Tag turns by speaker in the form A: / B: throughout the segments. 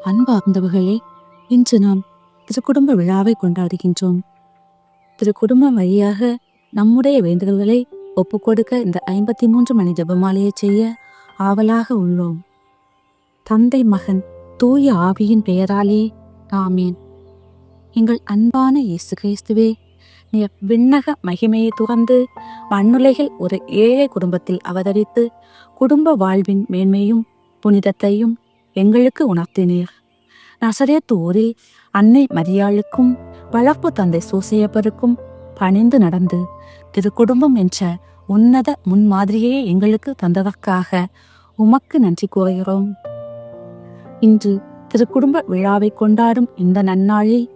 A: அன்பார்ந்தவர்களே, இன்று நாம் திருக்குடும்ப விழாவை கொண்டாடுகின்றோம். திருக்குடும்பம் வழியாக நம்முடைய வேண்டுதல்களை ஒப்புக்கொடுக்க இந்த 53 மணி ஜெபமாலையை செய்ய ஆவலாக உள்ளோம். தந்தை, மகன், தூய ஆவியின் பெயராலே ஆமேன். எங்கள் அன்பான இயேசு கிறிஸ்துவே, நீர் விண்ணக மகிமையை துறந்து மண்ணுலகில் ஒரு ஏழை குடும்பத்தில் அவதரித்து குடும்ப வாழ்வின் மேன்மையும் புனிதத்தையும் எங்களுக்கு உணர்த்தினீர். நசரேத்து ஊரில் அன்னை மரியாளுக்கும் வளர்ப்பு தந்தை சூசையப்பருக்கும் பணிந்து நடந்து திருக்குடும்பம் என்ற உன்னத முன்மாதிரியை எங்களுக்கு தந்ததற்காக உமக்கு நன்றி கூறுகிறோம். இன்று திருக்குடும்ப விழாவை கொண்டாடும் இந்த நன்னாளில்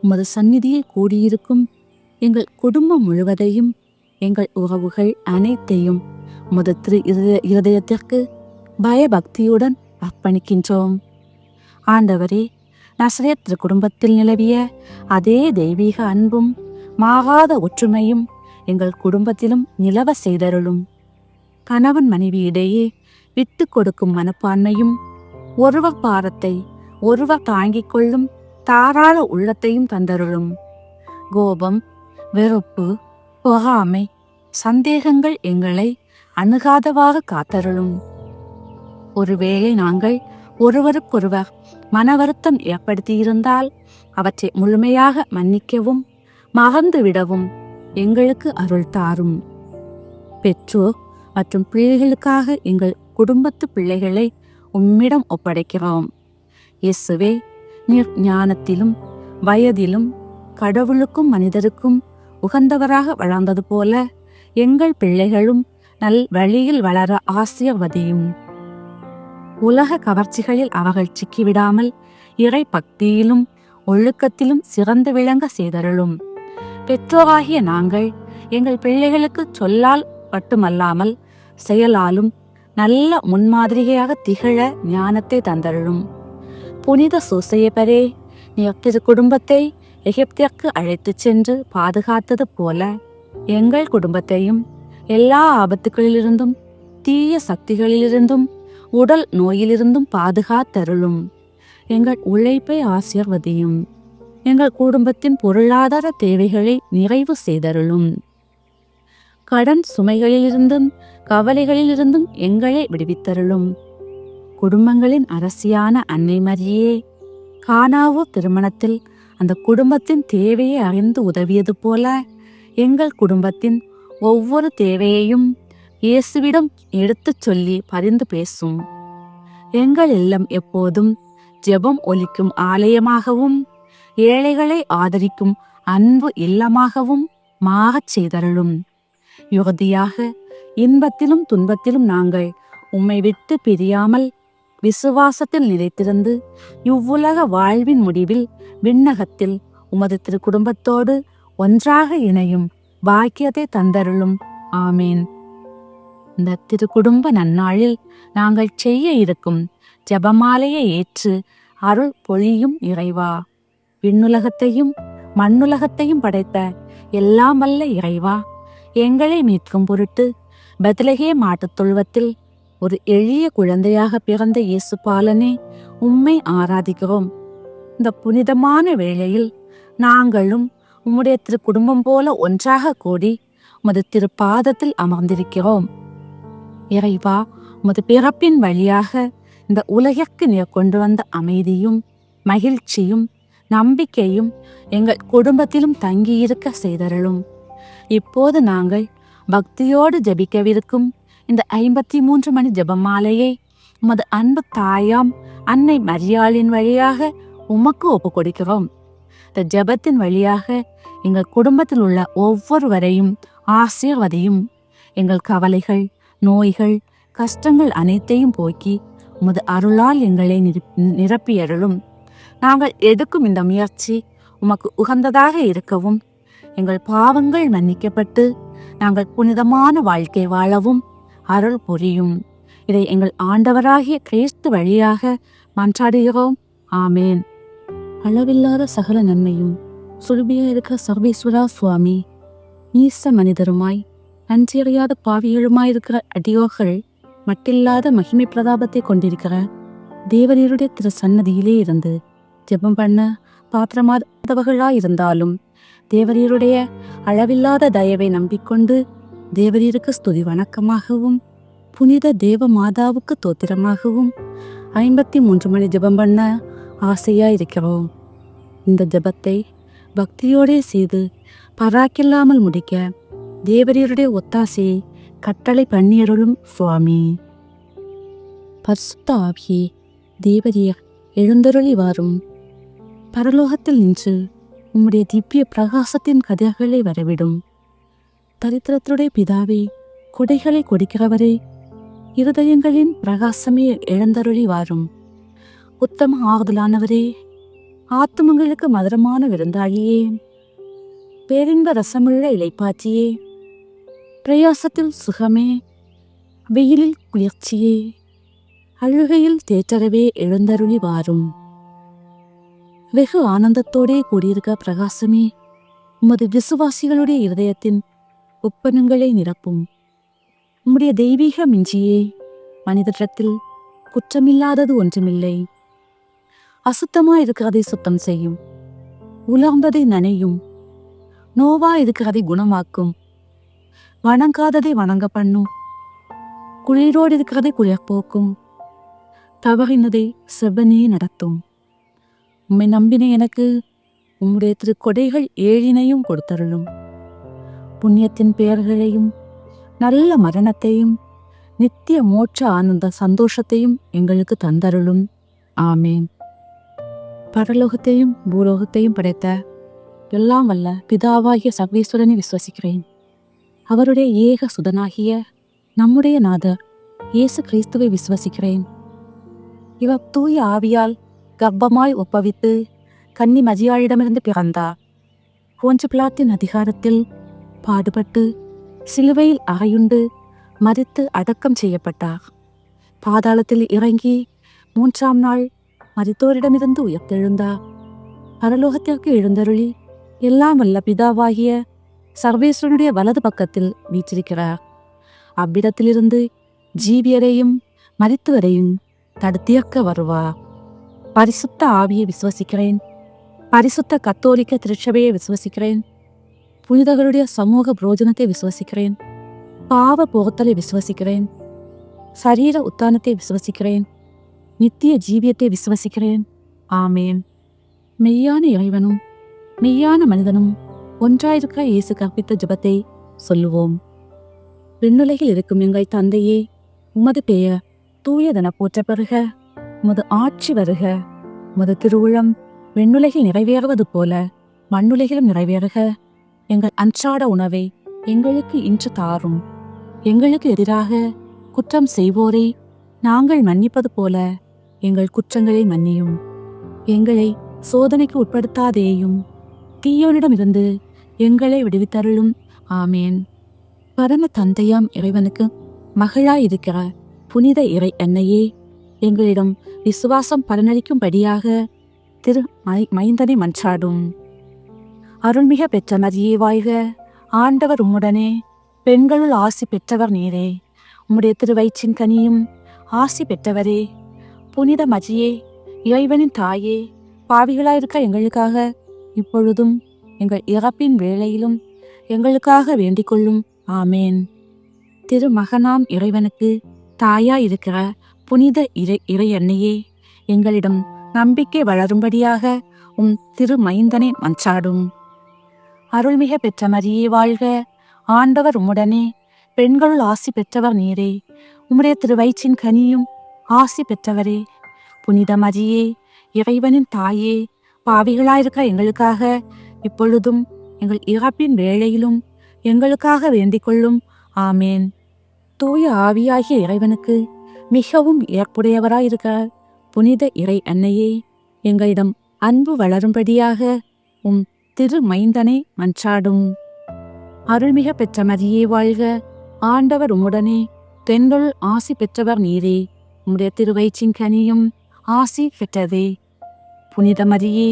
A: உமது சந்நிதியில் கூடியிருக்கும் எங்கள் குடும்பம் முழுவதையும், எங்கள் உறவுகள் அனைத்தையும் உமது திரு இருதயத்திற்கு பயபக்தியுடன் அர்ப்பணிக்கின்றோம். ஆண்டவரே, நசரேத் திருக்குடும்பத்தில் நிலவிய அதே தெய்வீக அன்பும் மாறாத ஒற்றுமையும் எங்கள் குடும்பத்திலும் நிலவ செய்தருளும். கணவன் மனைவி இடையே விட்டு கொடுக்கும் மனப்பான்மையும், ஒருவர் பாரத்தை ஒருவர் தாங்கிக் கொள்ளும் தாராள உள்ளத்தையும் தந்தருளும். கோபம், வெறுப்பு, பொறாமை, சந்தேகங்கள் எங்களை அணுகாதவாறு காத்தருளும். ஒருவேளை நாங்கள் ஒருவருக்கொருவர் மன வருத்தம் ஏற்படுத்தியிருந்தால் அவற்றை முழுமையாக மன்னிக்கவும் மறந்துவிடவும் எங்களுக்கு அருள் தாரும். பெற்றோர் மற்றும் பிள்ளைகளுக்காக எங்கள் குடும்பத்து பிள்ளைகளை உம்மிடம் ஒப்படைக்கிறோம். இயேசுவே, நீர் ஞானத்திலும் வயதிலும் கடவுளுக்கும் மனிதருக்கும் உகந்தவராக வளர்ந்தது போல எங்கள் பிள்ளைகளும் நல் வழியில் வளர ஆசீர்வதியும். உலக கவர்ச்சிகளில் அவர்கள் சிக்கிவிடாமல் இறை பக்தியிலும் ஒழுக்கத்திலும் சிறந்து விளங்க செய்தருளும். பெற்றோராகிய நாங்கள் எங்கள் பிள்ளைகளுக்கு சொல்லால் மட்டுமல்லாமல் செயலாலும் நல்ல முன்மாதிரியாக திகழ ஞானத்தை தந்தருளும். புனித சூசையப்பரே, நீர் திரு குடும்பத்தை எகிப்திற்கு அழைத்துச் சென்று பாதுகாத்தது போல எங்கள் குடும்பத்தையும் எல்லா ஆபத்துகளிலிருந்தும் தீய சக்திகளிலிருந்தும் உடல் நோயிலிருந்தும் பாதுகாத்தருளும். எங்கள் உழைப்பை ஆசீர்வதியும். எங்கள் குடும்பத்தின் பொருளாதார தேவைகளை நிறைவு செய்தருளும். கடன் சுமைகளிலிருந்தும் கவலைகளிலிருந்தும் எங்களை விடுவித்தருளும். குடும்பங்களின் அரசியான அன்னை மரியே, கானாவூ திருமணத்தில் அந்த குடும்பத்தின் தேவையை அறிந்து உதவியது போல எங்கள் குடும்பத்தின் ஒவ்வொரு தேவையையும் இயேசுவிடம் எடுத்துச் சொல்லி பரிந்து பேசும். எங்கள் இல்லம் எப்போதும் ஜெபம் ஒலிக்கும் ஆலயமாகவும் ஏழைகளை ஆதரிக்கும் அன்பு இல்லமாகவும் மாறச் செய்தருளும். இறுதியாக இன்பத்திலும் துன்பத்திலும் நாங்கள் உம்மை விட்டு பிரியாமல் விசுவாசத்தில் நிலைத்திருந்து இவ்வுலக வாழ்வின் முடிவில் விண்ணகத்தில் உமது திரு குடும்பத்தோடு ஒன்றாக இணையும் பாக்கியத்தை தந்தருளும். ஆமேன். இந்த திருக்குடும்ப நன்னாளில் நாங்கள் செய்ய இருக்கும் ஜெபமாலையை ஏற்று அருள் பொழியும் இறைவா. விண்ணுலகத்தையும் மண்ணுலகத்தையும் படைத்த எல்லாம் வல்ல இறைவா, எங்களை மீட்கும் பொருட்டு பெத்லகேம் மாட்டுத் தொழுவத்தில் ஒரு எளிய குழந்தையாக பிறந்த இயேசு பாலனே, உம்மை ஆராதிக்கிறோம். இந்த புனிதமான வேளையில் நாங்களும் உம்முடைய திரு குடும்பம் போல ஒன்றாக கூடி உமது திருப்பாதத்தில் அமர்ந்திருக்கிறோம். இறைவா, உமது பிறப்பின் வழியாக இந்த உலகிற்கு நீர் கொண்டு வந்த அமைதியும் மகிழ்ச்சியும் நம்பிக்கையும் எங்கள் குடும்பத்திலும் தங்கியிருக்க செய்தருளும். இப்போது நாங்கள் பக்தியோடு ஜெபிக்கவிருக்கும் இந்த 53 மணி ஜெபமாலையை உமது அன்பு தாயாம் அன்னை மரியாளின் வழியாக உமக்கு ஒப்புக் கொடுக்கிறோம். இந்த ஜெபத்தின் வழியாக எங்கள் குடும்பத்தில் உள்ள ஒவ்வொருவரையும் ஆசீர்வதியும். எங்கள் கவலைகள், நோய்கள், கஷ்டங்கள் அனைத்தையும் போக்கி உமது அருளால் எங்களை நிரப்பியருளும். நாங்கள் எடுக்கும் இந்த முயற்சி உமக்கு உகந்ததாக இருக்கவும், எங்கள் பாவங்கள் மன்னிக்கப்பட்டு நாங்கள் புனிதமான வாழ்க்கை வாழவும் அருள் புரியும். இதை எங்கள் ஆண்டவராகிய கிறிஸ்து வழியாக மன்றாடுகிறோம். ஆமேன். அளவில்லாத சகல நன்மையும் சுலபியா இருக்க சர்வேஸ்வரா சுவாமி, நீச மனிதருமாய் நன்றியறியாத பாவிகளுமாயிருக்கிற அடியோர்கள் மட்டில்லாத மகிமை பிரதாபத்தை கொண்டிருக்கிற தேவரீருடைய திரு சன்னதியிலே இருந்து ஜெபம் பண்ண பாத்திரமாதவர்களாயிருந்தாலும் தேவரீருடைய அளவில்லாத தயவை நம்பிக்கொண்டு தேவரீருக்கு ஸ்துதி வணக்கமாகவும் புனித தேவ மாதாவுக்கு தோத்திரமாகவும் 53 மணி ஜெபம் பண்ண ஆசையா இருக்கிறோம். இந்த ஜெபத்தை பக்தியோடே செய்து பராக்கில்லாமல் முடிக்க தேவரீருடைய ஒத்தாசையை கட்டளை பண்ணியருளும் சுவாமி. பரிசுத்த ஆவியே, தேவரீர் எழுந்தருளி வாரும். பரலோகத்தில் நின்று உம்முடைய திவ்ய பிரகாசத்தின் கதிர்களை வரவிடும். தரித்திரத்துடைய பிதாவே, கொடைகளை கொடுக்கிறவரே, இருதயங்களின் பிரகாசமே எழுந்தருளி வாரும். உத்தம ஆறுதலானவரே, ஆத்துமங்களுக்கு மதுரமான விருந்தாளியே, பேரின்ப ரசமுள்ள இலைப்பாற்றியே, பிரயாசத்தில் சுகமே, வெயிலில் குளிர்ச்சியே, அழுகையில் தேற்றரவே எழுந்தருளி வாரும். வெகு ஆனந்தத்தோடே கூடியிருக்க பிரகாசமே, உமது விசுவாசிகளுடைய இருதயத்தின் ஒப்பனங்களை நிரப்பும். உம்முடைய தெய்வீக மிஞ்சியே, மனிதத்தில் குற்றமில்லாதது ஒன்றுமில்லை. அசுத்தமா இருக்கிறதை சுத்தம் செய்யும், உலர்ந்ததை நனையும், நோவா இருக்கிறதை குணமாக்கும், வணங்காததை வணங்க பண்ணும், குளிரோடு இருக்கிறதை குளிர்போக்கும், தவறினதை செவ்வனே நடத்தும். உம்மை நம்பின எனக்கு உம்முடைய திருக்கொடைகள் ஏழினையும் கொடுத்தருளும். புண்ணியத்தின் பெயர்களையும் நல்ல மரணத்தையும் நித்திய மோட்ச ஆனந்த சந்தோஷத்தையும் எங்களுக்கு தந்தருளும். ஆமேன். பரலோகத்தையும் பூலோகத்தையும் படைத்த எல்லாம் வல்ல பிதாவாகிய சர்வேஸ்வரனை விசுவசிக்கிறேன். அவருடைய ஏக சுதனாகிய நம்முடைய நாதர் இயேசு கிறிஸ்துவை விசுவசிக்கிறேன். இவர் தூய ஆவியால் கர்ப்பமாய் ஒப்பவித்து கன்னி மரியாளிடமிருந்து பிறந்தார். போஞ்சு பிலாத்தின் அதிகாரத்தில் பாடுபட்டு சிலுவையில் அறையுண்டு மரித்து அடக்கம் செய்யப்பட்டார். பாதாளத்தில் இறங்கி 3ஆம் நாள் மரித்தோரிடமிருந்து உயர்த்தெழுந்தார். பரலோகத்திற்கு எழுந்தருளி எல்லாம் வல்ல பிதாவாகிய சர்வேஸ்வரனுடைய வலது பக்கத்தில் வீற்றிருக்கிறார். அவ்விடத்திலிருந்து ஜீவியரையும் மரித்தவரையும் தடுத்தியக்க வருவார். பரிசுத்த ஆவியை விசுவசிக்கிறேன். பரிசுத்த கத்தோலிக்க திருச்சபையை விசுவசிக்கிறேன். புனிதர்களுடைய சமூக புரோஜனத்தை விசுவசிக்கிறேன். பாவ போகத்தலை விசுவசிக்கிறேன். சரீர உத்தானத்தை விசுவசிக்கிறேன். நித்திய ஜீவியத்தை விசுவசிக்கிறேன். ஆமேன். மெய்யான இறைவனும் மெய்யான மனிதனும் ஒன்றாயிருக்கிற இயேசு கற்பித்த ஜெபத்தை சொல்லுவோம். விண்ணுலகில் இருக்கும் எங்கள் தந்தையே, உமது பெயர் தூயதென போற்ற பெறுக. உமது ஆட்சி வருக. உமது திருவுளம் விண்ணுலகில் நிறைவேறுவது போல மண்ணுலகிலும் நிறைவேறுக. எங்கள் அன்றாட உணவை எங்களுக்கு இன்று தாரும். எங்களுக்கு எதிராக குற்றம் செய்வோரை நாங்கள் மன்னிப்பது போல எங்கள் குற்றங்களை மன்னியும். எங்களை சோதனைக்கு உட்படுத்தாதேயும், தீயோனிடமிருந்து எங்களை விடுவித்தருளும். ஆமேன். பரம தந்தையாம் இறைவனுக்கு மகளாயிருக்கிற புனித இறை அன்னையே, எங்களிடம் விசுவாசம் பலனளிக்கும்படியாக திரு மைந்தனை மன்றாடும். அருள்மிக பெற்ற மரியே வாழ்க. ஆண்டவர் உம்முடனே, பெண்களுள் ஆசி பெற்றவர் நீரே. உம்முடைய திருவயிற்றின் கனியும் ஆசி பெற்றவரே. புனித மரியே, இறைவனின் தாயே, பாவிகளாயிருக்க எங்களுக்காக இப்பொழுதும் எங்கள் இறப்பின் வேளையிலும் எங்களுக்காக வேண்டிக் கொள்ளும். ஆமேன். திருமகனாம் இறைவனுக்கு தாயா இருக்கிற புனித இறை அன்னையே, எங்களிடம் நம்பிக்கை வளரும்படியாக உம் திருமைந்தனை மன்றாடும். அருள்மிக பெற்ற மரியே வாழ்க. ஆண்டவர் உம்முடனே, பெண்களுள் ஆசி பெற்றவர் நீரே. உம்முடைய திருவயிற்றின் கனியும் ஆசி பெற்றவரே. புனித மரியே, இறைவனின் தாயே, பாவிகளாயிருக்க எங்களுக்காக இப்பொழுதும் எங்கள் இறப்பின் வேளையிலும் எங்களுக்காக வேண்டிக் கொள்ளும். ஆமேன். தூய ஆவியாகிய இறைவனுக்கு மிகவும் ஏற்புடையவராயிருக்க புனித இறை அன்னையே, எங்களிடம் அன்பு வளரும்படியாக உம் திருமைந்தனை மன்றாடும். அருள்மிக பெற்ற மரியே வாழ்க. ஆண்டவர் உம்முடனே, பெண்களுள் ஆசி பெற்றவர் நீரே. உம்முடைய திருவயிற்றின் கனியும் ஆசி பெற்றதே. புனித மரியே,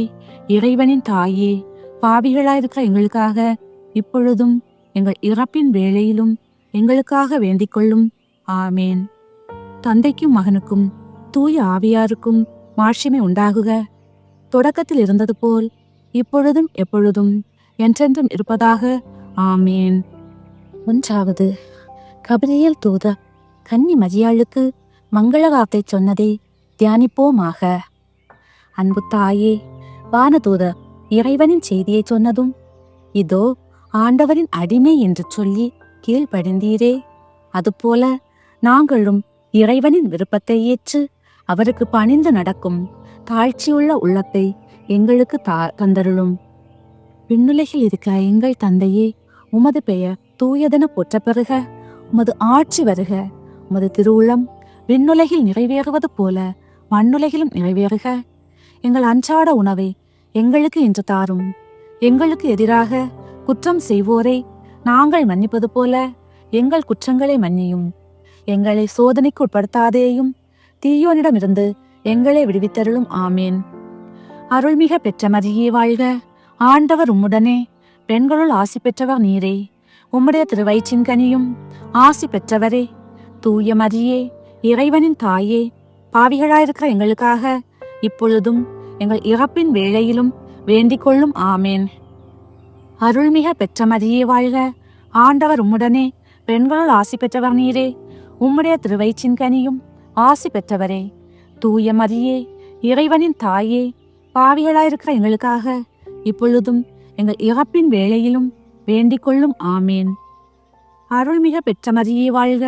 A: இறைவனின் தாயே, பாவிகளாயிருக்க எங்களுக்காக இப்பொழுதும் எங்கள் இறப்பின் வேளையிலும் எங்களுக்காக வேண்டிக் கொள்ளும். ஆமேன். தந்தைக்கும் மகனுக்கும் தூய ஆவியாருக்கும் மாட்சிமை உண்டாகுக. தொடக்கத்தில் இருந்தது போல் இப்பொழுதும் எப்பொழுதும் என்றென்றும் இருப்பதாக. ஆமேன். 1. கபிரியேல் தூதர் கன்னி மரியாளுக்கு மங்கள வார்த்தை சொன்னதை தியானிப்போமாக. அன்பு தாயே, வானதூதர் இறைவனின் செய்தியை சொன்னதும், இதோ ஆண்டவரின் அடிமை என்று சொல்லி கீழ்ப்படிந்தீரே, அதுபோல நாங்களும் இறைவனின் விருப்பத்தை ஏற்று அவருக்கு பணிந்து நடக்கும் தாழ்ச்சியுள்ள உள்ளத்தை எங்களுக்கு தந்தருளும். விண்ணுலகில் இருக்கிற எங்கள் தந்தையே, உமது பெயர் தூயதென போற்ற பெறுக. உமது ஆட்சி வருக. உமது திருவுளம் விண்ணுலகில் நிறைவேறுவது போல மண்ணுலகிலும் நிறைவேறுக. எங்கள் அன்றாட உணவை எங்களுக்கு இன்று தாரும். எங்களுக்கு எதிராக குற்றம் செய்வோரை நாங்கள் மன்னிப்பது போல எங்கள் குற்றங்களை மன்னியும். எங்களை சோதனைக்கு உட்படுத்தாதேயும், தீயோனிடமிருந்து எங்களை விடுவித்தருளும். ஆமேன். அருள்மிக பெற்ற மரியே வாழ்க. ஆண்டவர் உம்முடனே, பெண்களுள் ஆசி பெற்றவர் நீரே. உம்முடைய திருவயிற்றின் கனியும் ஆசி பெற்றவரே. தூய மரியே, இறைவனின் தாயே, பாவிகளாயிருக்கிற எங்களுக்காக இப்பொழுதும் எங்கள் இறப்பின் வேளையிலும் வேண்டிக் கொள்ளும். ஆமேன். அருள்மிக பெற்ற மரியே வாழ்க. ஆண்டவர் உம்முடனே, பெண்களுள் ஆசி பெற்றவர் நீரே. உம்முடைய திருவயிற்றின் கனியும் ஆசி பெற்றவரே. தூய மரியே, இறைவனின் தாயே, பாவிகளாயிருக்கிற எங்களுக்காக இப்பொழுதும் எங்கள் இறப்பின் வேளையிலும் வேண்டிக் கொள்ளும். ஆமேன். அருள்மிக பெற்ற மரியே வாழ்க.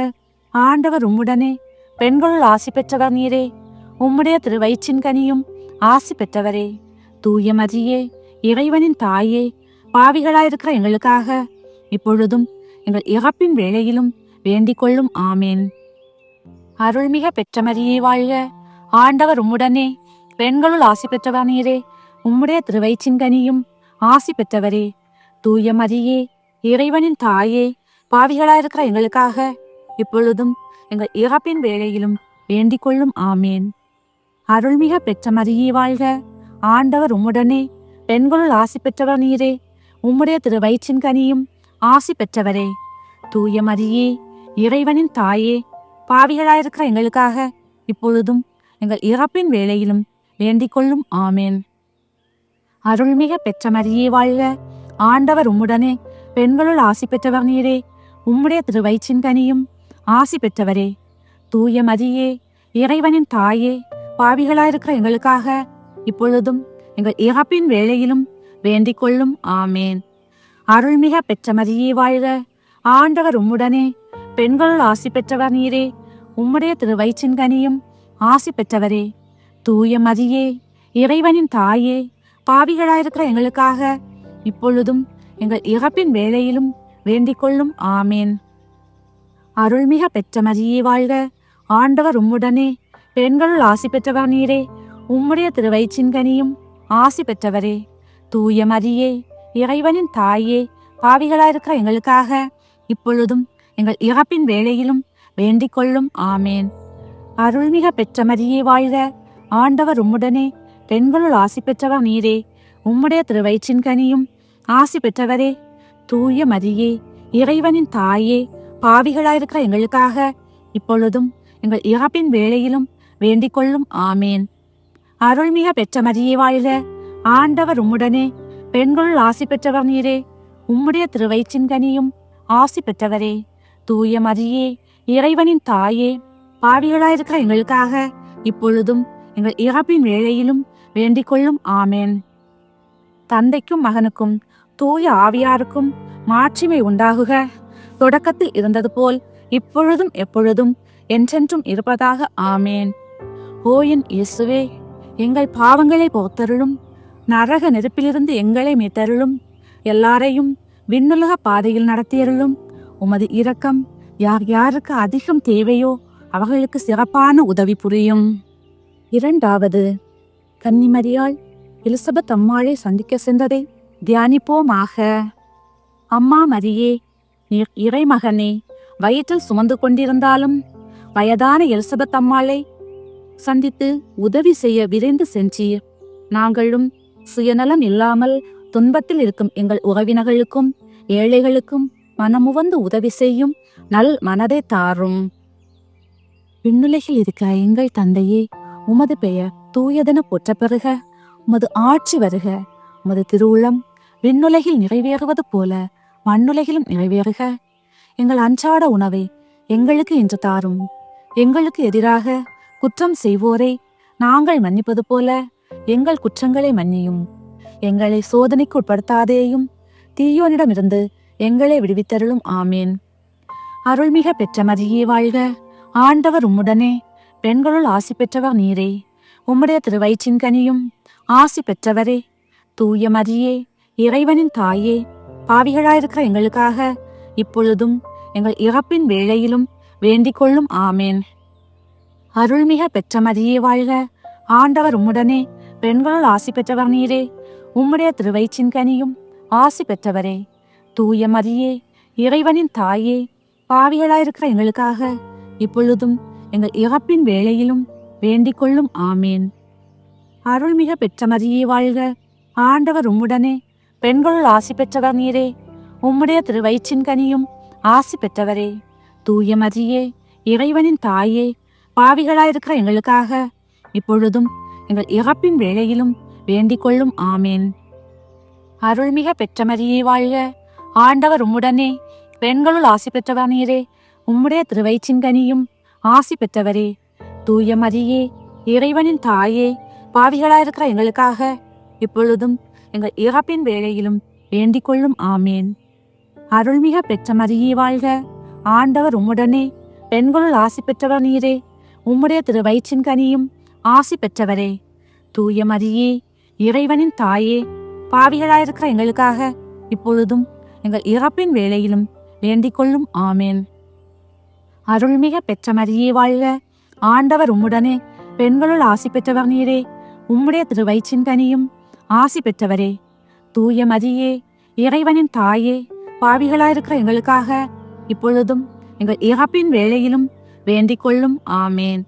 A: ஆண்டவர் உம்முடனே, பெண்களுள் ஆசி பெற்றவர் நீரே. உம்முடைய திருவயிற்றின் கனியும் ஆசி பெற்றவரே. தூய மரியே, இறைவனின் தாயே, பாவிகளாயிருக்கிற எங்களுக்காக இப்பொழுதும் எங்கள் இறப்பின் வேளையிலும் வேண்டிக் கொள்ளும். ஆமேன். அருள்மிக பெற்ற மரியே வாழ்க. ஆண்டவர் உம்முடனே, பெண்களுள் ஆசி பெற்றவர் நீரே. உம்முடைய திருவயிற்றின் கனியும் ஆசி பெற்றவரே. தூய மரியே, இறைவனின் தாயே, பாவிகளாயிருக்கிற எங்களுக்காக இப்பொழுதும் எங்கள் இறப்பின் வேளையிலும் வேண்டிக் கொள்ளும். ஆமேன். அருள்மிக பெற்ற மரியே வாழ்க. ஆண்டவர் உம்முடனே, பெண்களுள் ஆசி பெற்றவர் நீரே. உம்முடைய திருவயிற்றின் கனியும் ஆசி பெற்றவரே. தூய மரியே, இறைவனின் தாயே, பாவிகளாயிருக்கிற எங்களுக்காக இப்பொழுதும் எங்கள் இறப்பின் வேளையிலும் வேண்டிக் கொள்ளும். ஆமேன். அருள்மிக பெற்ற மரியே வாழ்க. ஆண்டவர் உம்முடனே, பெண்களுள் ஆசி பெற்றவர் நீரே. உம்முடைய திருவயிற்றின் கனியும் ஆசி பெற்றவரே. தூய மரியே, இறைவனின் தாயே, பாவிகளாயிருக்கிற எங்களுக்காக இப்பொழுதும் எங்கள் இறப்பின் வேளையிலும் வேண்டிக் கொள்ளும். ஆமேன். அருள்மிக பெற்ற மரியே வாழ்க. ஆண்டவர் உம்முடனே, பெண்களுள் ஆசி பெற்றவர் நீரே. உம்முடைய திருவயிற்றின் கனியும் ஆசி பெற்றவரே. தூய மரியே, இறைவனின் தாயே, பாவிகளாயிருக்கிற எங்களுக்காக இப்பொழுதும் எங்கள் இறப்பின் வேளையிலும் வேண்டிக் கொள்ளும். ஆமேன். அருள்மிக பெற்ற மரியே வாழ்க. ஆண்டவர் உம்முடனே, பெண்களுள் ஆசி பெற்றவர் நீரே. உம்முடைய திருவயிற்றின் கனியும் ஆசி பெற்றவரே. தூய மரியே, இறைவனின் தாயே, பாவிகளாயிருக்கிற எங்களுக்காக இப்பொழுதும் எங்கள் இறப்பின் வேளையிலும் வேண்டிக் கொள்ளும். ஆமேன். அருள்மிக பெற்ற மரியே வாழ்க. ஆண்டவர் உம்முடனே, பெண்களுள் ஆசி பெற்றவர் நீரே. உம்முடைய திருவயிற்றின் கனியும் ஆசி பெற்றவரே. தூய மரியே, இறைவனின் தாயே, பாவிகளாயிருக்கிற எங்களுக்காக இப்பொழுதும் எங்கள் இறப்பின் வேளையிலும் வேண்டிக் கொள்ளும். ஆமேன். அருள்மிக பெற்ற மரியே வாழ்க. ஆண்டவர் உம்முடனே, பெண்களுள் ஆசி பெற்றவர் நீரே. உம்முடைய திருவயிற்றின் கனியும் ஆசி பெற்றவரே. தூய மரியே, இறைவனின் தாயே, பாவிகளாயிருக்கிற எங்களுக்காக இப்பொழுதும் எங்கள் இறப்பின் வேளையிலும் வேண்டிக் கொள்ளும். ஆமேன். தந்தைக்கும் மகனுக்கும் தூய ஆவியாருக்கும் மாட்சிமை உண்டாகுக. தொடக்கத்தில் இருந்தது போல் இப்பொழுதும் எப்பொழுதும் என்றென்றும் இருப்பதாக. ஆமேன். ஓ என் இயேசுவே, எங்கள் பாவங்களை பொறுத்தருளும். நரக நெருப்பிலிருந்து எங்களை மீட்டருளும். எல்லாரையும் விண்ணுலக பாதையில் நடத்தியருளும். உமது இரக்கம் யார் யாருக்கு அதிகம் தேவையோ அவர்களுக்கு சிறப்பான உதவி புரியும். 2. கன்னிமரியாள் எலிசபெத் அம்மாளை சந்திக்க சென்றதை தியானிப்போமாக. அம்மா மரியே, நீர் இறைமகனே வயிற்றில் சுமந்து கொண்டிருந்தாலும் வயதான எலிசபெத் அம்மாளை சந்தித்து உதவி செய்ய விரைந்து சென்றீர். நாங்களும் சுயநலம் இல்லாமல் துன்பத்தில் இருக்கும் எங்கள் உறவினர்களுக்கும் ஏழைகளுக்கும் மனமுவந்து உதவி செய்யும் நல் மனதை தாரும். விண்ணுலகில் இருக்க எங்கள் தந்தையே, உமது பெயர் தூயதென போற்றப் பெறுக. உமது ஆட்சி வருக. உமது திருவுளம் விண்ணுலகில் நிறைவேறுவது போல மண்ணுலகிலும் நிறைவேறுக. எங்கள் அன்றாட உணவை எங்களுக்கு இன்று தாரும். எங்களுக்கு எதிராக குற்றம் செய்வோரை நாங்கள் மன்னிப்பது போல எங்கள் குற்றங்களை மன்னியும். எங்களை சோதனைக்கு உட்படுத்தாதேயும், தீயோனிடமிருந்து எங்களை விடுவித்தருளும். ஆமேன். அருள்மிக பெற்ற மரியே வாழ்க. ஆண்டவர் உம்முடனே, பெண்களுள் ஆசி பெற்றவர் நீரே. உம்முடைய திருவயிற்றின் கனியும் ஆசி பெற்றவரே. தூய மரியே, இறைவனின் தாயே, பாவிகளாயிருக்கிற எங்களுக்காக இப்பொழுதும் எங்கள் இறப்பின் வேளையிலும் வேண்டிக் கொள்ளும். ஆமேன். அருள்மிக பெற்ற மரியே வாழ்க. ஆண்டவர் உம்முடனே, பெண்களுள் ஆசி பெற்றவர் நீரே. உம்முடைய திருவயிற்றின் கனியும் ஆசி பெற்றவரே. தூய மரியே, இறைவனின் தாயே, பாவிகளாயிருக்கிற எங்களுக்காக இப்பொழுதும் எங்கள் இறப்பின் வேளையிலும் வேண்டிக் கொள்ளும். ஆமேன். அருள்மிக பெற்ற மரியே வாழ்க. ஆண்டவர் உம்முடனே, பெண்களுள் ஆசி பெற்றவர் நீரே. உம்முடைய திருவயிற்றின் கனியும் ஆசி பெற்றவரே. தூய மரியே, இறைவனின் தாயே, பாவிகளாயிருக்கிற எங்களுக்காக இப்பொழுதும் எங்கள் இறப்பின் வேளையிலும் வேண்டிக் கொள்ளும். ஆமேன். அருள்மிக பெற்ற மரியே வாழ்க. ஆண்டவர் உம்முடனே, பெண்களுள் ஆசி பெற்றவர் நீரே. உம்முடைய திருவயிற்றின் கனியும் ஆசி பெற்றவரே. தூய மரியே, இறைவனின் தாயே, பாவிகளாயிருக்கிற எங்களுக்காக இப்பொழுதும் எங்கள் இறப்பின் வேளையிலும் வேண்டிக் கொள்ளும். ஆமேன். அருள்மிக பெற்ற மரியே வாழ்க. ஆண்டவர் உம்முடனே, பெண்களுள் ஆசி பெற்றவர் நீரே. உம்முடைய திருவயிற்றின் கனியும் ஆசி பெற்றவரே. தூய மரியே, இறைவனின் தாயே, பாவிகளாயிருக்கிற எங்களுக்காக இப்பொழுதும் எங்கள் இறப்பின் வேளையிலும் வேண்டிக் கொள்ளும். ஆமேன். அருள்மிக பெற்ற மரியே வாழ்க. ஆண்டவர் உம்முடனே, பெண்களுள் ஆசி பெற்றவர் நீரே. உம்முடைய திருவயிற்றின் கனியும் ஆசி பெற்றவரே. தூய மரியே, இறைவனின் தாயே, பாவிகளாயிருக்கிற எங்களுக்காக இப்பொழுதும் எங்கள் இறப்பின் வேளையிலும் வேண்டிக் கொள்ளும். ஆமேன்.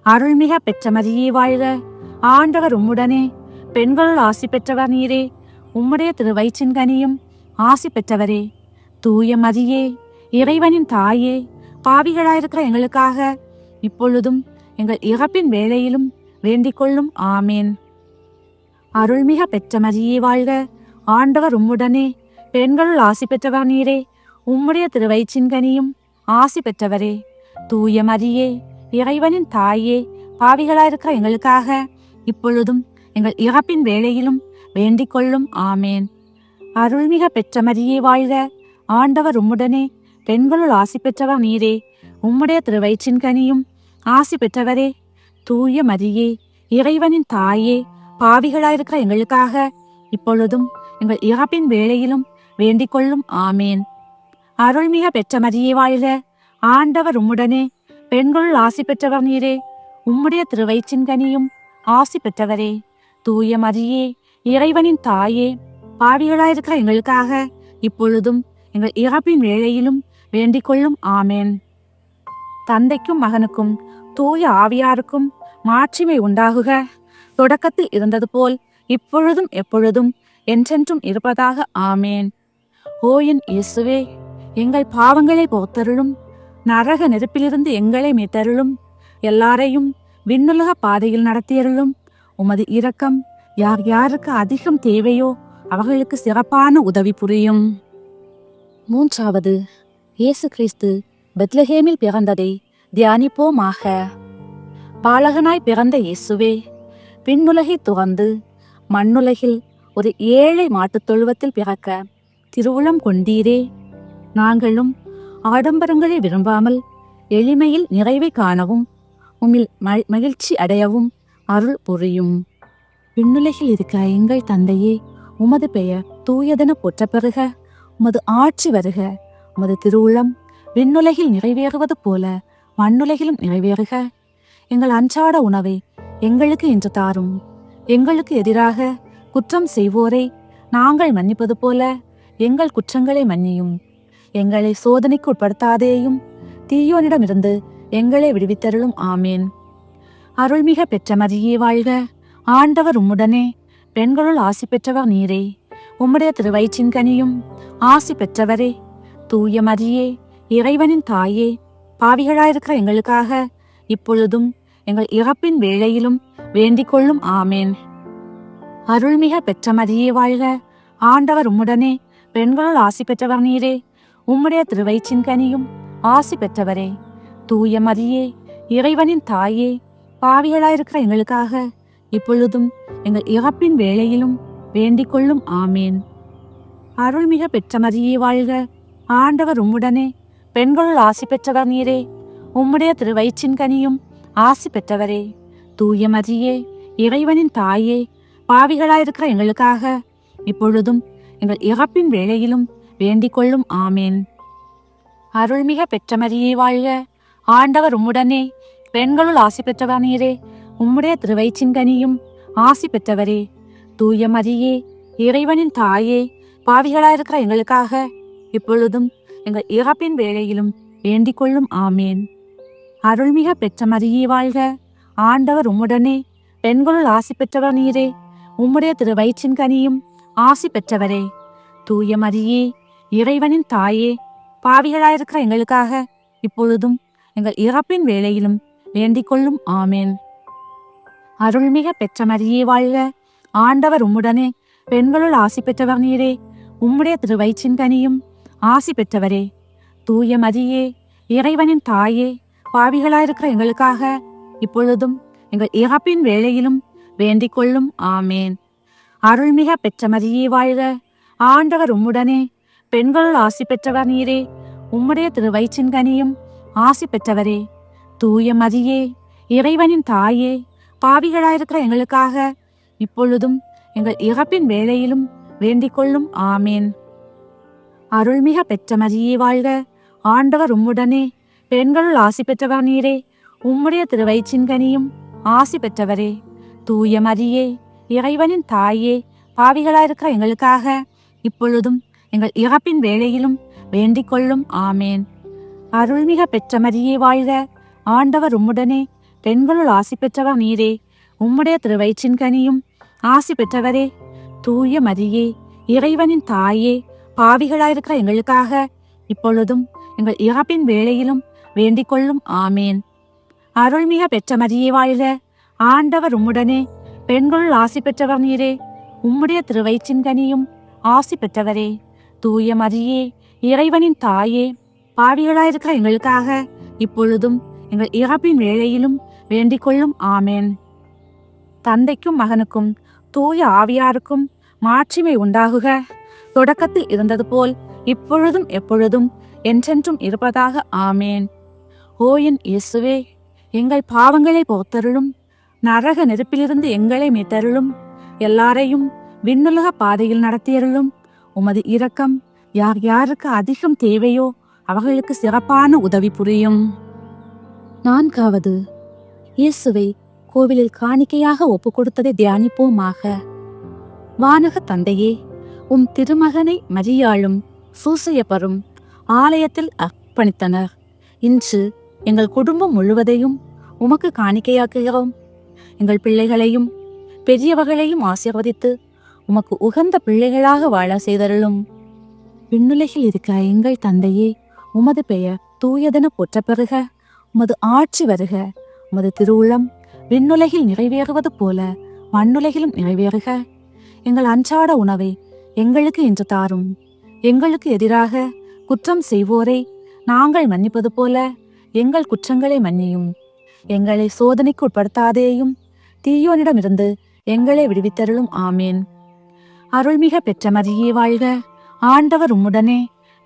A: அருள்மிக பெற்ற மரியே வாழ்க. ஆண்டவர் உம்முடனே, பெண்களுள் ஆசி பெற்றவர் நீரே. உம்முடைய திருவயிற்றின் கனியும் ஆசி பெற்றவரே. தூய மரியே, இறைவனின் தாயே, பாவிகளாயிருக்கிற எங்களுக்காக இப்பொழுதும் எங்கள் இறப்பின் வேளையிலும் வேண்டிக் கொள்ளும். ஆமேன். அருள்மிக பெற்ற மரியே வாழ்க. ஆண்டவர் உம்முடனே, பெண்களுள் ஆசி பெற்றவர் நீரே. உம்முடைய திருவயிற்றின் கனியும் ஆசி பெற்றவரே. தூய மரியே, இறைவனின் தாயே, பாவிகளாயிருக்கிற எங்களுக்காக இப்பொழுதும் எங்கள் இறப்பின் வேளையிலும் வேண்டிக் கொள்ளும். ஆமேன். அருள்மிக பெற்ற மரியே வாழ்க. ஆண்டவர் உம்முடனே, பெண்களுள் ஆசி பெற்றவர் நீரே. உம்முடைய திருவயிற்றின் கனியும் ஆசி பெற்றவரே. தூய மரியே, இறைவனின் தாயே, பாவிகளாயிருக்கிற எங்களுக்காக இப்பொழுதும் எங்கள் இறப்பின் வேளையிலும் வேண்டிக் கொள்ளும். ஆமேன். அருள்மிக பெற்ற மரியே வாழ்க. ஆண்டவர் உம்முடனே, பெண்களுள் ஆசி பெற்றவர் நீரே. உம்முடைய திருவயிற்றின் கனியும் ஆசி பெற்றவரே. தூய மரியே, இறைவனின் தாயே, பாவிகளாயிருக்கிற எங்களுக்காக இப்பொழுதும் எங்கள் இறப்பின் வேளையிலும் வேண்டிக் கொள்ளும். ஆமேன். தந்தைக்கும் மகனுக்கும் தூய ஆவியாருக்கும் மாட்சிமை உண்டாகுக. தொடக்கத்தில் இருந்தது போல் இப்பொழுதும் எப்பொழுதும் என்றென்றும் இருப்பதாக. ஆமேன். ஓ என் இயேசுவே, எங்கள் பாவங்களை போத்தருளும். நரக நெருப்பிலிருந்து எங்களை மீட்டருளும். எல்லாரையும் விண்ணுலக பாதையில் நடத்தியருளும். உமது இரக்கம் யார் யாருக்கு அதிகம் தேவையோ அவர்களுக்கு சிறப்பான உதவி புரியும். மூன்றாவது, இயேசு கிறிஸ்து பெத்லஹேமில் பிறந்ததை தியானிப்போமாக. பாலகனாய் பிறந்த இயேசுவே, விண்ணுலகை துறந்து மண்ணுலகில் ஒரு ஏழை மாட்டுத் தொழுவத்தில் பிறக்க திருவுளம் கொண்டீரே. நாங்களும் ஆடம்பரங்களை விரும்பாமல் எளிமையில் நிறைவை காணவும் உம்மில் மகிழ்ச்சி அடையவும் அருள் புரியும். விண்ணுலகில் இருக்க எங்கள் தந்தையே, உமது பெயர் தூயதென போற்றப் பெறுக. உமது ஆட்சி வருக. உமது திருவுளம் விண்ணுலகில் நிறைவேறுவது போல மண்ணுலகிலும் நிறைவேறுக. எங்கள் அன்றாட உணவை எங்களுக்கு இன்று தாரும். எங்களுக்கு எதிராக குற்றம் செய்வோரை நாங்கள் மன்னிப்பது போல எங்கள் குற்றங்களை மன்னியும். எங்களை சோதனைக்கு உட்படுத்தாதேயும், தீயோனிடமிருந்து எங்களை விடுவித்தருளும். ஆமேன். அருள்மிக பெற்ற மரியே வாழ்க. ஆண்டவர் உம்முடனே, பெண்களுள் ஆசி பெற்றவர் நீரே. உம்முடைய திருவயிற்றின் கனியும் ஆசி பெற்றவரே. தூய மரியே, இறைவனின் தாயே, பாவிகளாயிருக்கிற எங்களுக்காக இப்பொழுதும் எங்கள் இறப்பின் வேளையிலும் வேண்டிக் கொள்ளும் ஆமேன். அருள்மிக பெற்ற மரியே வாழ்க, ஆண்டவர் உம்முடனே, பெண்களுள் ஆசி பெற்றவர் நீரே. உம்முடைய திருவயிற்றின் கனியும் ஆசி பெற்றவரே. தூய மரியே, இறைவனின் தாயே, பாவிகளாயிருக்கிற எங்களுக்காக இப்பொழுதும் எங்கள் இறப்பின் வேளையிலும் வேண்டிக் கொள்ளும் ஆமேன். அருள்மிக பெற்ற மரியே வாழ்க, ஆண்டவர் உம்முடனே, பெண்களுள் ஆசி பெற்றவர் நீரே. உம்முடைய திருவயிற்றின் கனியும் ஆசி பெற்றவரே. தூய மரியே, இறைவனின் தாயே, பாவிகளாயிருக்கிற எங்களுக்காக இப்பொழுதும் எங்கள் இறப்பின் வேளையிலும் வேண்டிக் கொள்ளும் ஆமேன். அருள்மிக பெற்ற மரியே வாழ்க, ஆண்டவர் உம்முடனே, பெண்களுள் ஆசி பெற்றவர் நீரே. உம்முடைய திருவயிற்றின் கனியும் ஆசி பெற்றவரே. தூய மரியே, இறைவனின் தாயே, பாவிகளாயிருக்கிற எங்களுக்காக இப்பொழுதும் எங்கள் இறப்பின் வேளையிலும் வேண்டிக் கொள்ளும் ஆமேன். அருள்மிக பெற்ற மரியே வாழ்க, ஆண்டவர் உம்முடனே, பெண்களுள் ஆசி பெற்றவர் நீரே. உம்முடைய திருவயிற்றின் கனியும் ஆசி பெற்றவரே. தூய மரியே, இறைவனின் தாயே, பாவிகளாயிருக்கிற எங்களுக்காக இப்பொழுதும் எங்கள் இறப்பின் வேளையிலும் வேண்டிக் கொள்ளும் ஆமேன். அருள்மிக பெற்ற மரியே வாழ்க, ஆண்டவர் உம்முடனே, பெண்களுள் ஆசி பெற்றவர் நீரே. உம்முடைய திருவயிற்றின் கனியும் ஆசி பெற்றவரே. தூய மரியே, இறைவனின் தாயே, பாவிகளாயிருக்கிற எங்களுக்காக இப்பொழுதும் எங்கள் இறப்பின் வேளையிலும் வேண்டிக் கொள்ளும் ஆமேன். அருள்மிக பெற்ற மரியே வாழ்க, ஆண்டவர் உம்முடனே, பெண்களுள் ஆசி பெற்றவர் நீரே. உம்முடைய திருவயிற்றின் கனியும் ஆசி பெற்றவரே. தூய மரியே, இறைவனின் தாயே, பாவிகளாயிருக்கிற எங்களுக்காக இப்பொழுதும் எங்கள் இறப்பின் வேளையிலும் வேண்டிக் கொள்ளும் ஆமேன். அருள்மிக பெற்ற மரியே வாழ்க, ஆண்டவர் உம்முடனே, பெண்களுள் ஆசி பெற்றவர் நீரே. உம்முடைய திருவயிற்றின் கனியும் ஆசி பெற்றவரே. தூய மரியே, இறைவனின் தாயே, பாவிகளாயிருக்கிற எங்களுக்காக இப்பொழுதும் எங்கள் இறப்பின் வேளையிலும் வேண்டிக் கொள்ளும் ஆமேன். அருள்மிக பெற்ற மரியே வாழ்க, ஆண்டவர் உம்முடனே, பெண்களுள் ஆசி பெற்றவர் நீரே. உம்முடைய திருவயிற்றின் கனியும் ஆசி பெற்றவரே. தூய மரியே, இறைவனின் தாயே, பாவிகளாயிருக்கிற எங்களுக்காக இப்பொழுதும் எங்கள் இறப்பின் வேளையிலும் வேண்டிக் கொள்ளும் ஆமேன். அருள்மிக பெற்ற மரியே வாழ்க, ஆண்டவர் உம்முடனே, பெண்களுள் ஆசி பெற்றவர் நீரே. உம்முடைய திருவயிற்றின் கனியும் ஆசி பெற்றவரே. தூய மரியே, இறைவனின் தாயே, பாவிகளாயிருக்கிற எங்களுக்காக இப்பொழுதும் எங்கள் இறப்பின் வேளையிலும் வேண்டிக் கொள்ளும் ஆமேன். தந்தைக்கும் மகனுக்கும் தூய ஆவியாருக்கும் மாட்சிமை உண்டாகுக. தொடக்கத்தில் இருந்தது போல் இப்பொழுதும் எப்பொழுதும் என்றென்றும் இருப்பதாக ஆமேன். ஓ என் இயேசுவே, எங்கள் பாவங்களை பொறுத்தருளும். நரக நெருப்பிலிருந்து எங்களை மீட்டருளும். எல்லாரையும் விண்ணுலக பாதையில் நடத்தியருளும். உமது இரக்கம் யார் யாருக்கு அதிகம் தேவையோ அவர்களுக்கு சிறப்பான உதவி புரியும். 4வது, இயேசுவை கோவிலில் காணிக்கையாக ஒப்பு கொடுத்ததை தியானிப்போமாக. வானக தந்தையே, உம் திருமகனை மரியாளும் சூசையப்பரும் ஆலயத்தில் அர்ப்பணித்தனர். இன்று எங்கள் குடும்பம் முழுவதையும் உமக்கு காணிக்கையாக்குகிறோம். எங்கள் பிள்ளைகளையும் பெரியவர்களையும் ஆசீர்வதித்து உமக்கு உகந்த பிள்ளைகளாக வாழ செய்தருளும். விண்ணுலகில் இருக்கிற எங்கள் தந்தையே, உமது பெயர் தூயதென போற்ற பெறுக. உமது ஆட்சி வருக. உமது திருவுளம் விண்ணுலகில் நிறைவேறுவது போல மண்ணுலகிலும் நிறைவேறுக. எங்கள் அன்றாட உணவை எங்களுக்கு இன்று தாரும். எங்களுக்கு எதிராக குற்றம் செய்வோரை நாங்கள் மன்னிப்பது போல எங்கள் குற்றங்களை மன்னியும். எங்களை சோதனைக்கு உட்படுத்தாதேயும், தீயோனிடமிருந்து எங்களை விடுவித்தருளும். ஆமேன். அருள்மிக பெற்ற மரியே வாழ்க, ஆண்டவர் உம்முடனே,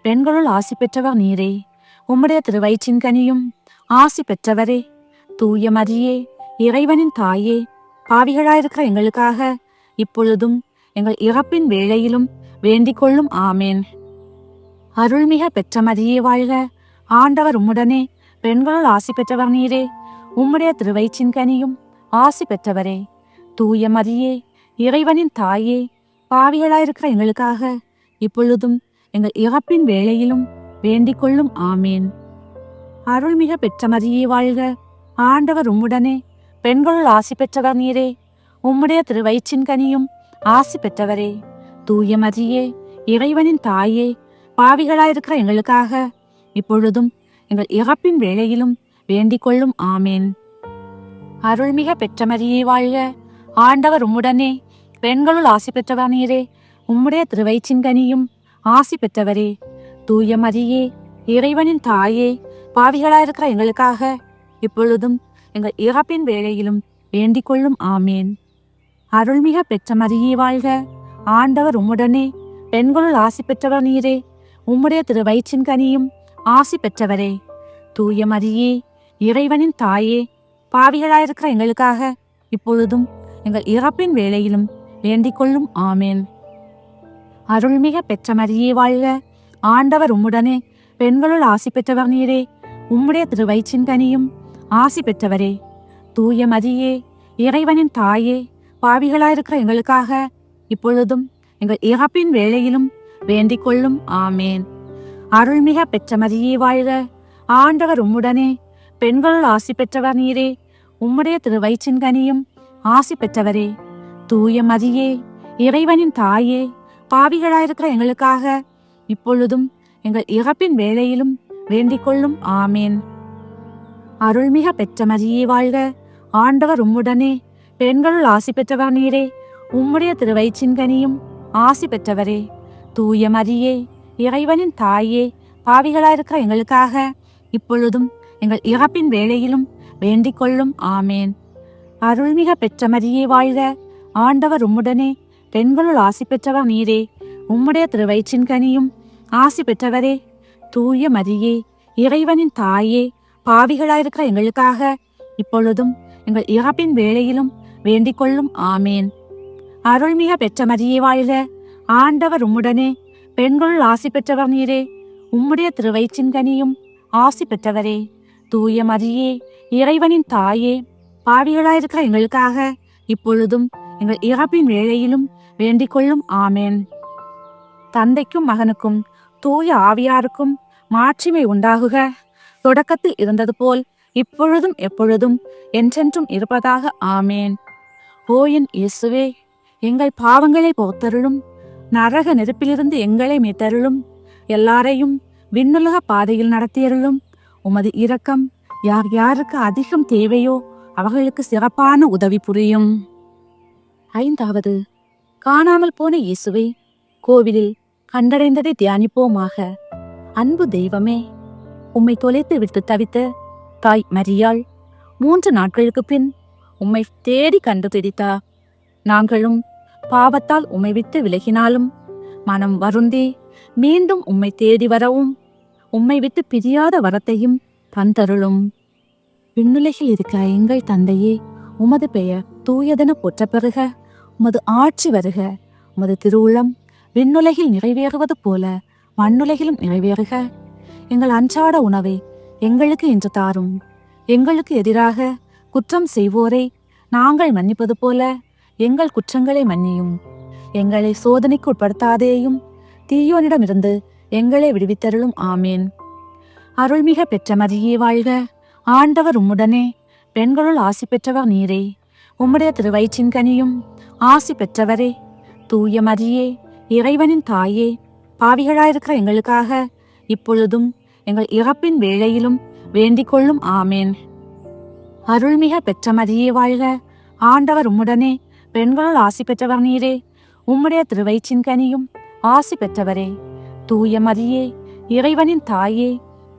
A: பெண்களுள் ஆசி பெற்றவர் நீரே. உம்முடைய திருவயிற்றின் கனியும் ஆசி பெற்றவரே. தூய மரியே, இறைவனின் தாயே, பாவிகளாயிருக்கிற எங்களுக்காக இப்பொழுதும் எங்கள் இறப்பின் வேளையிலும் வேண்டிக் கொள்ளும். ஆமேன். அருள்மிக பெற்ற மரியே வாழ்க, ஆண்டவர் உம்முடனே, பெண்களுள் ஆசி பெற்றவர் நீரே. உம்முடைய திருவயிற்றின் கனியும் ஆசி பெற்றவரே. தூய மரியே, இறைவனின் தாயே, பாவிகளாயிருக்கிற எங்களுக்காக இப்பொழுதும் எங்கள் இறப்பின் வேளையிலும் வேண்டிக் கொள்ளும். ஆமேன். அருள்மிக பெற்ற மரியே வாழ்க, ஆண்டவர் உம்முடனே, பெண்களுள் ஆசி பெற்றவர் நீரே. உம்முடைய திருவயிற்றின் கனியும் ஆசி பெற்றவரே. தூய மரியே, இறைவனின் தாயே, பாவிகளாயிருக்கிற எங்களுக்காக இப்பொழுதும் எங்கள் இறப்பின் வேளையிலும் வேண்டிக் கொள்ளும் ஆமேன். அருள்மிக பெற்ற மரியே வாழ்க, ஆண்டவர் உம்முடனே, பெண்களுள் ஆசி பெற்றவர் நீரே. உம்முடைய திருவயிற்றின் கனியும் ஆசி பெற்றவரே. தூய மரியே, இறைவனின் தாயே, பாவிகளாயிருக்கிற எங்களுக்காக இப்பொழுதும் எங்கள் இறப்பின் வேளையிலும் வேண்டிக் கொள்ளும் ஆமேன். அருள்மிக பெற்ற மரியே வாழ்க, ஆண்டவர் உம்முடனே, பெண்களுள் ஆசி பெற்றவர் நீரே. உம்முடைய திருவயிற்றின் கனியும் ஆசி பெற்றவரே. தூய மரியே, இறைவனின் தாயே, பாவிகளாயிருக்கிற எங்களுக்காக இப்பொழுதும் எங்கள் இறப்பின் வேளையிலும் வேண்டிக் கொள்ளும் ஆமேன். அருள்மிக பெற்ற மரியே வாழ்க, ஆண்டவர் உம்முடனே, பெண்களுள் ஆசி பெற்றவர் நீரே. உம்முடைய திருவயிற்றின் கனியும் ஆசி பெற்றவரே. தூய மரியே, இறைவனின் தாயே, பாவிகளாயிருக்கிற எங்களுக்காக இப்பொழுதும் எங்கள் இறப்பின் வேளையிலும் வேண்டிக் கொள்ளும் ஆமேன். அருள்மிக பெற்ற மரியே வாழ்க, ஆண்டவர் உம்முடனே, பெண்களுள் ஆசி பெற்றவர் நீரே. உம்முடைய திருவயிற்றின் கனியும் ஆசி பெற்றவரே. தூய மரியே, இறைவனின் தாயே, பாவிகளாயிருக்கிற எங்களுக்காக இப்பொழுதும் எங்கள் இறப்பின் வேளையிலும் வேண்டிக் கொள்ளும் ஆமேன். அருள்மிக பெற்ற மரியே வாழ்க, ஆண்டவர் உம்முடனே, பெண்களுள் ஆசி பெற்றவர் நீரே. உம்முடைய திருவயிற்றின் கனியும் ஆசி பெற்றவரே. தூய மரியே, இறைவனின் தாயே, பாவிகளாயிருக்கிற எங்களுக்காக இப்பொழுதும் எங்கள் இறப்பின் வேளையிலும் வேண்டிக் கொள்ளும் ஆமேன். அருள்மிக பெற்ற மரியே வாழ்க, ஆண்டவர் உம்முடனே, பெண்களுள் ஆசி பெற்றவர் நீரே. உம்முடைய திருவயிற்றின் கனியும் ஆசி பெற்றவரே. தூய மரியே, இறைவனின் தாயே, பாவிகளாயிருக்கிற எங்களுக்காக இப்பொழுதும் எங்கள் இறப்பின் வேளையிலும் வேண்டிக் கொள்ளும் ஆமேன். அருள்மிக பெற்ற மரியே வாழ்க, ஆண்டவர் உம்முடனே, பெண்களுள் ஆசி பெற்றவர் நீரே. உம்முடைய திருவயிற்றின் கனியும் ஆசி பெற்றவரே. தூய மரியே, இறைவனின் தாயே, பாவிகளாயிருக்கிற எங்களுக்காக இப்பொழுதும் எங்கள் இறப்பின் வேளையிலும் வேண்டிக் கொள்ளும் ஆமேன். தந்தைக்கும் மகனுக்கும் தூய ஆவியாருக்கும் மாட்சிமை உண்டாகுக. தொடக்கத்தில் இருந்தது போல் இப்பொழுதும் எப்பொழுதும் என்றென்றும் இருப்பதாக ஆமேன். ஓ என் இயேசுவே, எங்கள் பாவங்களை போத்தருளும். நரக நெருப்பிலிருந்து எங்களை மீட்டருளும். எல்லாரையும் விண்ணுலக பாதையில் நடத்தியருளும். உமது இரக்கம் யார் யாருக்கு அதிகம் தேவையோ அவர்களுக்கு சிறப்பான உதவி புரியும். 5வது, காணாமல் போன இயேசுவை கோவிலில் கண்டடைந்ததை தியானிப்போமாக. அன்பு தெய்வமே, உம்மை தொலைத்து விட்டு தவித்த தாய் மரியாள் 3 நாட்களுக்கு பின் உம்மை தேடி கண்டுபிடித்தார். நாங்களும் பாவத்தால் உம்மை விட்டு விலகினாலும் மனம் வருந்தி மீண்டும் உம்மை தேடி வரவும் உம்மை விட்டு பிரியாத வரத்தையும் தந்தருளும். விண்ணுலகில் இருக்கிற எங்கள் தந்தையே, உமது பெயர் தூயதென போற்ற பெறுக. உமது ஆட்சி வருக. உமது திருவுளம் விண்ணுலகில் நிறைவேறுவது போல மண்ணுலகிலும் நிறைவேறுக. எங்கள் அன்றாட உணவை எங்களுக்கு இன்று தாரும். எங்களுக்கு எதிராக குற்றம் செய்வோரை நாங்கள் மன்னிப்பது போல எங்கள் குற்றங்களை மன்னியும். எங்களை சோதனைக்கு உட்படுத்தாதேயும், தீயோனிடமிருந்து எங்களை விடுவித்தருளும் ஆமேன். அருள்மிக பெற்ற மரியே வாழ்க, ஆண்டவர் உம்முடனே, பெண்களுள் ஆசி பெற்றவர் நீரே. உம்முடைய திருவயிற்றின் கனியும் ஆசி பெற்றவரே. தூய மரியே, இறைவனின் தாயே, பாவிகளாயிருக்கிற எங்களுக்காக இப்பொழுதும் எங்கள் இறப்பின் வேளையிலும் வேண்டிக் கொள்ளும் ஆமேன். அருள்மிக பெற்ற மரியே வாழ்க, ஆண்டவர் உம்முடனே, பெண்களுள் ஆசி பெற்றவர் நீரே. உம்முடைய திருவயிற்றின் கனியும் ஆசி பெற்றவரே. தூய மரியே, இறைவனின் தாயே,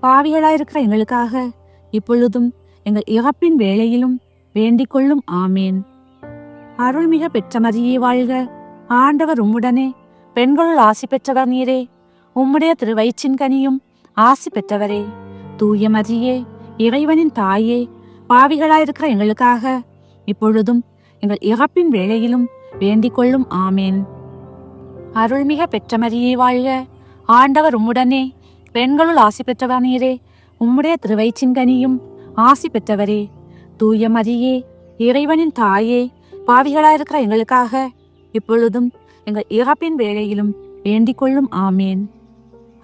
A: பாவிகளாயிருக்கிற எங்களுக்காக இப்பொழுதும் எங்கள் இறப்பின் வேளையிலும் வேண்டிக் கொள்ளும் ஆமேன். அருள்மிக பெற்ற மரியே வாழ்க, ஆண்டவர் உம்முடனே, பெண்களுள் ஆசி பெற்றவர் நீரே. உம்முடைய திருவயிற்றின் கனியும் ஆசி பெற்றவரே. தூய மரியே, இறைவனின் தாயே, பாவிகளாயிருக்கிற எங்களுக்காக இப்பொழுதும் எங்கள் இறப்பின் வேளையிலும் வேண்டிக் கொள்ளும் ஆமேன். அருள்மிக பெற்ற மரியே வாழ்க, ஆண்டவர் உம்முடனே, பெண்களுள் ஆசி பெற்றவர் நீரே. உம்முடைய திருவயிற்றின் கனியும் ஆசி பெற்றவரே. தூய மரியே, இறைவனின் தாயே, பாவிகளாயிருக்கிற எங்களுக்காக இப்பொழுதும் எங்கள் இறப்பின் வேளையிலும் வேண்டிக் கொள்ளும் ஆமேன்.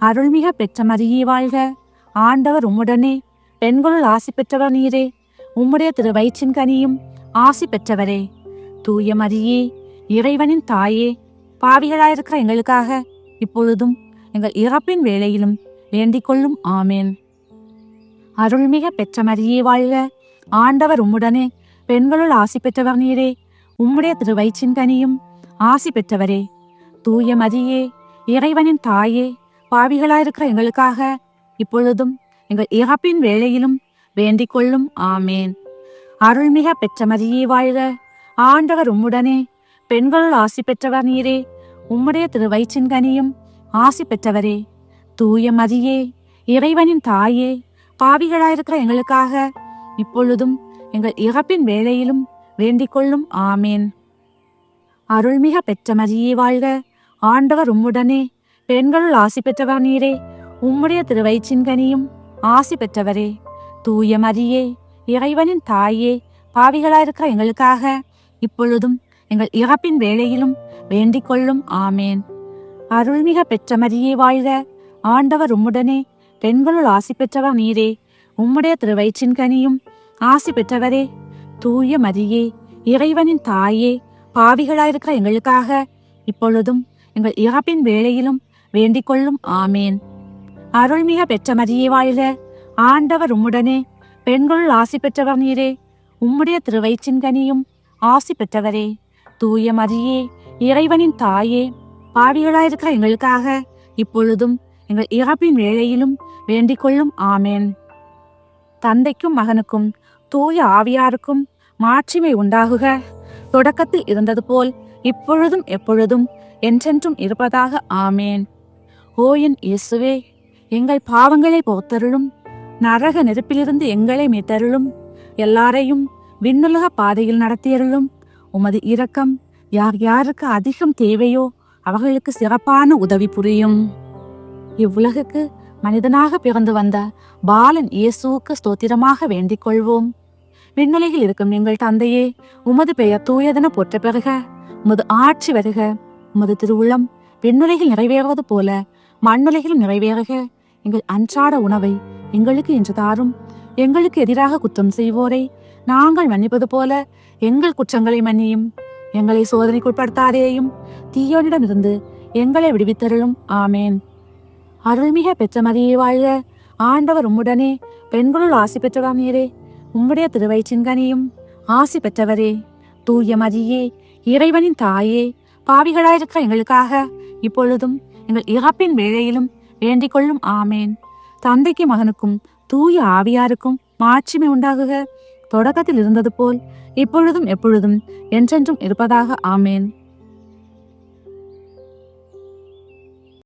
A: அருள்மிக பெற்ற மரியே வாழ்க, ஆண்டவர் உம்முடனே, பெண்களுள் ஆசி பெற்றவர் நீரே. உம்முடைய திருவயிற்றின் கனியும் ஆசி பெற்றவரே. தூய மரியே, இறைவனின் தாயே, பாவிகளாயிருக்கிற எங்களுக்காக இப்பொழுதும் எங்கள் இறப்பின் வேளையிலும் வேண்டிக் கொள்ளும் ஆமேன். அருள்மிக பெற்ற மரியே வாழ்க, ஆண்டவர் உம்முடனே, பெண்களுள் ஆசி பெற்றவர் நீரே. உம்முடைய திருவயிற்றின் கனியும் ஆசி பெற்றவரே. தூய மரியே, இறைவனின் தாயே, பாவிகளாயிருக்கிற எங்களுக்காக இப்பொழுதும் எங்கள் இறப்பின் வேளையிலும் வேண்டிக் கொள்ளும். ஆமேன். அருள்மிக பெற்ற மரியே வாழ்க, ஆண்டவர் உம்முடனே, பெண்களுள் ஆசி பெற்றவர் நீரே. உம்முடைய திருவயிற்றின் கனியும் ஆசி பெற்றவரே. தூய மரியே, இறைவனின் தாயே, பாவிகளாயிருக்கிற எங்களுக்காக இப்பொழுதும் எங்கள் இறப்பின் வேளையிலும் வேண்டிக் கொள்ளும். ஆமேன். அருள்மிக பெற்ற மரியே வாழ்க, ஆண்டவர் உம்முடனே, பெண்களுள் ஆசி பெற்றவர் நீரே. உம்முடைய திருவயிற்றின் கனியும் ஆசி பெற்றவரே. தூய மரியே, இறைவனின் தாயே, பாவிகளாயிருக்கிற எங்களுக்காக இப்பொழுதும் எங்கள் இறப்பின் வேளையிலும் வேண்டிக் கொள்ளும். ஆமேன். அருள்மிக பெற்ற மரியே வாழ்க, ஆண்டவர் உம்முடனே, பெண்களுள் ஆசி பெற்றவர் நீரே. உம்முடைய திருவயிற்றின் கனியும் ஆசி பெற்றவரே. தூய மரியே, இறைவனின் தாயே, பாவிகளாயிருக்கிற எங்களுக்காக இப்பொழுதும் எங்கள் இறப்பின் வேளையிலும் வேண்டிக் கொள்ளும். ஆமேன். அருள்மிக பெற்ற மரியே வாழ்க, ஆண்டவர் உம்முடனே, பெண்களுள் ஆசி பெற்றவர் நீரே. உம்முடைய திருவயிற்றின் கனியும் ஆசி பெற்றவரே. தூய மரியே, இறைவனின் தாயே, பாவிகளாயிருக்கிற எங்களுக்காக இப்பொழுதும் எங்கள் இறப்பின் வேளையிலும் வேண்டிக் கொள்ளும். ஆமேன். தந்தைக்கும் மகனுக்கும் தூய ஆவியாருக்கும் மாட்சிமை உண்டாகுக. தொடக்கத்தில் இருந்தது போல் இப்பொழுதும் எப்பொழுதும் என்றென்றும் இருப்பதாக. ஆமேன். ஓ என் இயேசுவே, எங்கள் பாவங்களை போத்தருளும். நரக நெருப்பிலிருந்து எங்களை மீட்டருளும். எல்லாரையும் விண்ணுலக பாதையில் நடத்தியருளும். உமது இரக்கம் யார் யாருக்கு அதிகம் தேவையோ அவர்களுக்கு சிறப்பான உதவி புரியும். இவ்வுலகுக்கு மனிதனாக பிறந்து வந்த பாலன் இயேசுவுக்கு ஸ்தோத்திரமாக வேண்டிக் கொள்வோம். விண்ணுலகில் இருக்கும் எங்கள் தந்தையே, உமது பெயர் தூயதென போற்ற பெறுக. உமது ஆட்சி வருக. உமது திருவுள்ளம் விண்ணுலகில் நிறைவேறுவது போல மண்ணுலகிலும் நிறைவேறுக. எங்கள் அன்றாட உணவை எங்களுக்கு இன்று தாரும். எங்களுக்கு எதிராக குற்றம் செய்வோரை நாங்கள் மன்னிப்பது போல எங்கள் குற்றங்களை மன்னியும். எங்களை சோதனைக்குட்படுத்தாதேயும், தீயோனிடமிருந்து எங்களை விடுவித்தருளும். ஆமேன். அருள்மிக பெற்ற மரியே வாழ்க, ஆண்டவர் உம்முடனே, பெண்களுள் ஆசி பெற்றவர் நீரே. உம்முடைய திருவயிற்றின் கனியும் ஆசி பெற்றவரே. தூய மரியே, இறைவனின் தாயே, பாவிகளாயிருக்கிற எங்களுக்காக இப்பொழுதும் எங்கள் இறப்பின் வேளையிலும் வேண்டிக் கொள்ளும். ஆமேன். தந்தைக்கும் மகனுக்கும் தூய ஆவியாருக்கும் மாட்சிமை உண்டாகுக. தொடக்கத்தில் இருந்தது போல் இப்பொழுதும் எப்பொழுதும் என்றென்றும் இருப்பதாக. ஆமேன்.